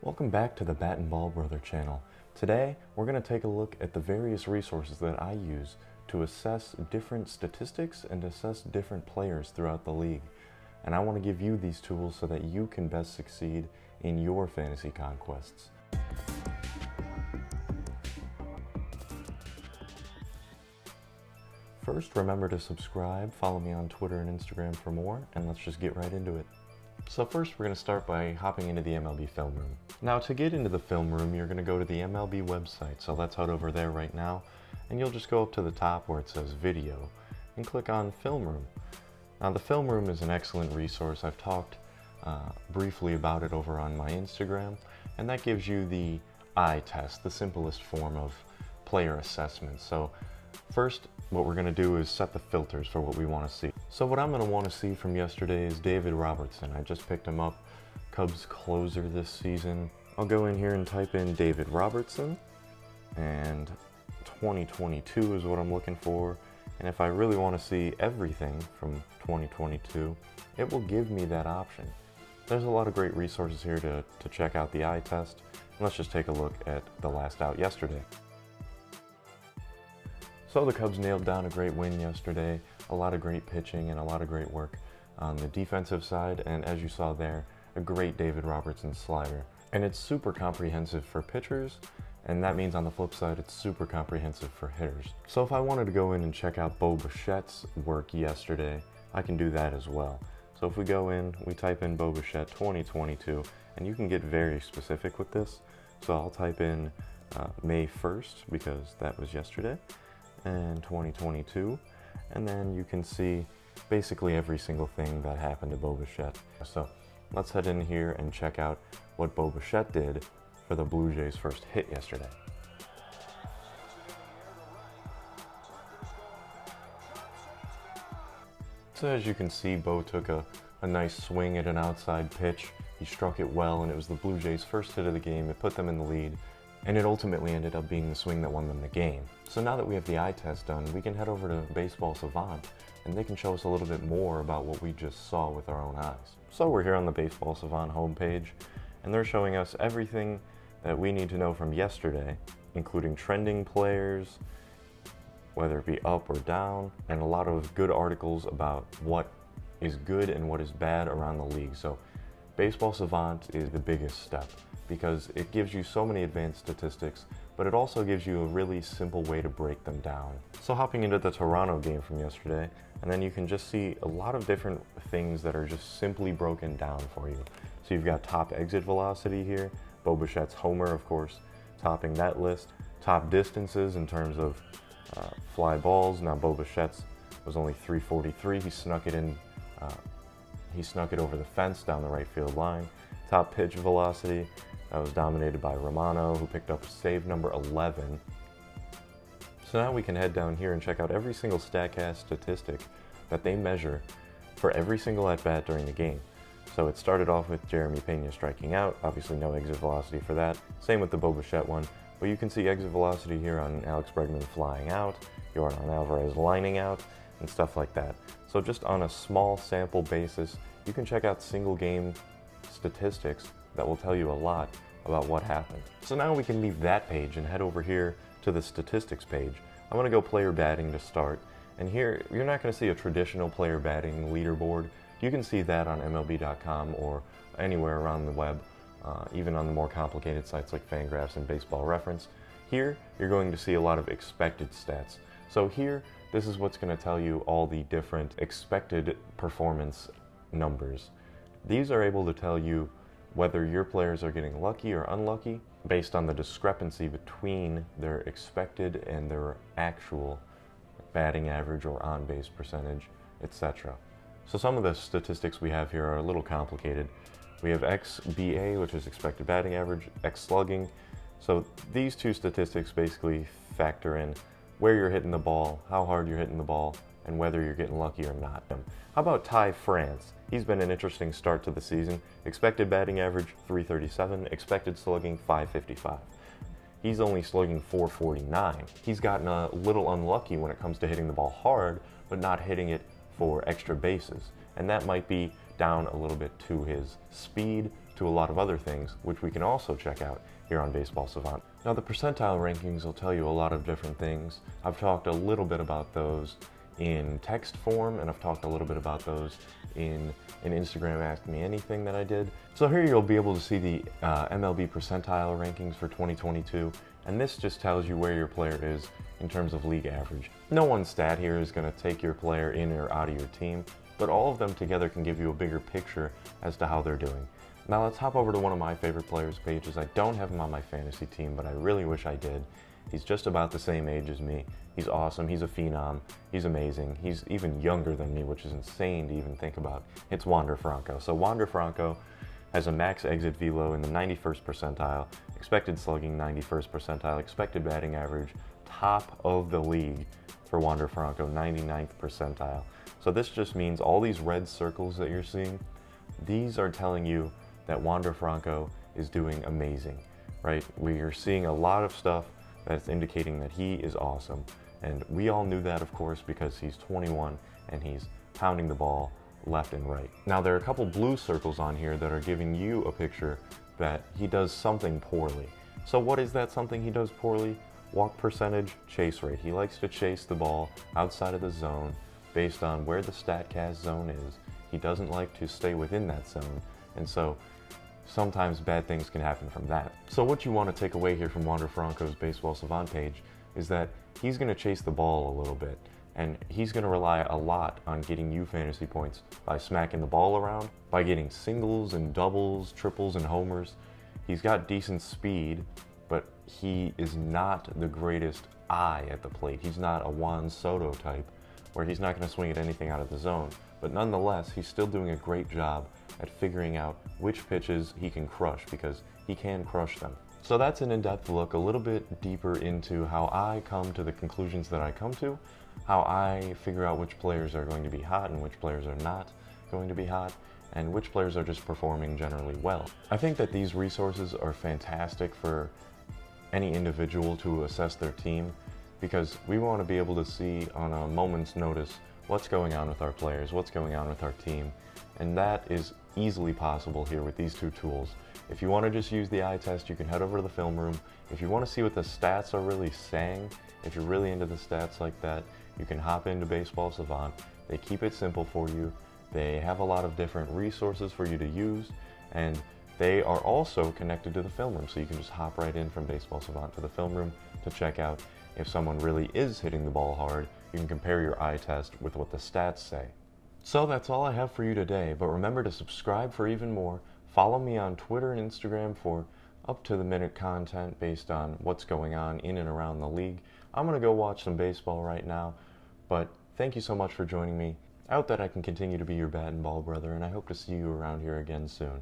Welcome back to the Bat and Ball Brother channel. Today, we're going to take a look at the various resources that I use to assess different statistics and assess different players throughout the league. And I want to give you these tools so that you can best succeed in your fantasy conquests. First, remember to subscribe, follow me on Twitter and Instagram for more, and let's just get right into it. So first, we're going to start by hopping into the MLB Film Room. Now, to get into the Film Room, you're going to go to the MLB website, so let's head over there right now, and you'll just go up to the top where it says Video, and click on Film Room. Now, the Film Room is an excellent resource. I've talked briefly about it over on my Instagram, and that gives you the eye test, the simplest form of player assessment. So first, what we're going to do is set the filters for what we want to see. So what I'm going to want to see from yesterday is David Robertson. I just picked him up, Cubs closer this season. I'll go in here and type in David Robertson, and 2022 is what I'm looking for. And if I really want to see everything from 2022, it will give me that option. There's a lot of great resources here to check out the eye test. And let's just take a look at the last out yesterday. So the Cubs nailed down a great win yesterday, a lot of great pitching and a lot of great work on the defensive side, and as you saw there, a great David Robertson slider. And it's super comprehensive for pitchers, and that means on the flip side, it's super comprehensive for hitters. So if I wanted to go in and check out Bo Bichette's work yesterday, I can do that as well. So if we go in, we type in Bo Bichette 2022, and you can get very specific with this. So I'll type in May 1st, because that was yesterday, and 2022, and then you can see basically every single thing that happened to Bo Bichette. So let's head in here and check out what Bo Bichette did for the Blue Jays' first hit yesterday. So as you can see, Bo took a nice swing at an outside pitch. He struck it well, and it was the Blue Jays' first hit of the game. It put them in the lead, and it ultimately ended up being the swing that won them the game. So now that we have the eye test done, we can head over to Baseball Savant, and they can show us a little bit more about what we just saw with our own eyes. So we're here on the Baseball Savant homepage, and they're showing us everything that we need to know from yesterday, including trending players, whether it be up or down, and a lot of good articles about what is good and what is bad around the league. So Baseball Savant is the biggest step, because it gives you so many advanced statistics, but it also gives you a really simple way to break them down. So hopping into the Toronto game from yesterday, and then you can just see a lot of different things that are just simply broken down for you. So you've got top exit velocity here, Bo Bichette's homer, of course, topping that list. Top distances in terms of fly balls. Now Bo Bichette's was only 343. He snuck it in. He snuck it over the fence down the right field line. Top pitch velocity, that was dominated by Romano, who picked up save number 11. So now we can head down here and check out every single StatCast statistic that they measure for every single at-bat during the game. So it started off with Jeremy Pena striking out, obviously no exit velocity for that. Same with the Bo Bichette one, but you can see exit velocity here on Alex Bregman flying out, Yordan Alvarez lining out, and stuff like that. So just on a small sample basis, you can check out single game statistics that will tell you a lot about what happened. So now we can leave that page and head over here to the statistics page. I'm gonna go player batting to start. And here, you're not gonna see a traditional player batting leaderboard. You can see that on MLB.com or anywhere around the web, even on the more complicated sites like Fangraphs and Baseball Reference. Here, you're going to see a lot of expected stats. So here, this is what's gonna tell you all the different expected performance numbers. These are able to tell you whether your players are getting lucky or unlucky based on the discrepancy between their expected and their actual batting average or on-base percentage, etc. So some of the statistics we have here are a little complicated. We have XBA, which is expected batting average, X slugging. So these two statistics basically factor in where you're hitting the ball, how hard you're hitting the ball, and whether you're getting lucky or not. How about Ty France? He's been an interesting start to the season. Expected batting average, 337. Expected slugging, 555. He's only slugging 449. He's gotten a little unlucky when it comes to hitting the ball hard, but not hitting it for extra bases. And that might be down a little bit to his speed, to a lot of other things, which we can also check out here on Baseball Savant. Now, the percentile rankings will tell you a lot of different things. I've talked a little bit about those in text form, and I've talked a little bit about those in an Instagram Ask Me Anything that I did. So here you'll be able to see the MLB percentile rankings for 2022, and this just tells you where your player is in terms of league average. No one stat here is going to take your player in or out of your team, but all of them together can give you a bigger picture as to how they're doing. Now let's hop over to one of my favorite players' pages. I don't have him on my fantasy team, but I really wish I did. He's just about the same age as me. He's awesome, he's a phenom, he's amazing. He's even younger than me, which is insane to even think about. It's Wander Franco. So Wander Franco has a max exit velo in the 91st percentile, expected slugging 91st percentile, expected batting average, top of the league for Wander Franco, 99th percentile. So this just means all these red circles that you're seeing, these are telling you that Wander Franco is doing amazing, right? We are seeing a lot of stuff that's indicating that he is awesome. And we all knew that, of course, because he's 21 and he's pounding the ball left and right. Now, there are a couple blue circles on here that are giving you a picture that he does something poorly. So what is that something he does poorly? Walk percentage, chase rate. He likes to chase the ball outside of the zone based on where the StatCast zone is. He doesn't like to stay within that zone, and so sometimes bad things can happen from that. So what you want to take away here from Wander Franco's Baseball Savant page is that he's going to chase the ball a little bit, and he's going to rely a lot on getting you fantasy points by smacking the ball around, by getting singles and doubles, triples and homers. He's got decent speed, but he is not the greatest eye at the plate. He's not a Juan Soto type, where he's not going to swing at anything out of the zone. But nonetheless, he's still doing a great job at figuring out which pitches he can crush, because he can crush them. So that's an in-depth look, a little bit deeper into how I come to the conclusions that I come to, how I figure out which players are going to be hot and which players are not going to be hot, and which players are just performing generally well. I think that these resources are fantastic for any individual to assess their team, because we want to be able to see on a moment's notice what's going on with our players, what's going on with our team, and that is easily possible here with these two tools. If you want to just use the eye test, you can head over to the film room. If you want to see what the stats are really saying, if you're really into the stats like that, you can hop into Baseball Savant. They keep it simple for you. They have a lot of different resources for you to use, and they are also connected to the film room, so you can just hop right in from Baseball Savant to the film room to check out if someone really is hitting the ball hard. You can compare your eye test with what the stats say. So that's all I have for you today, but remember to subscribe for even more. Follow me on Twitter and Instagram for up-to-the-minute content based on what's going on in and around the league. I'm going to go watch some baseball right now, but thank you so much for joining me. I hope that I can continue to be your bat and ball brother, and I hope to see you around here again soon.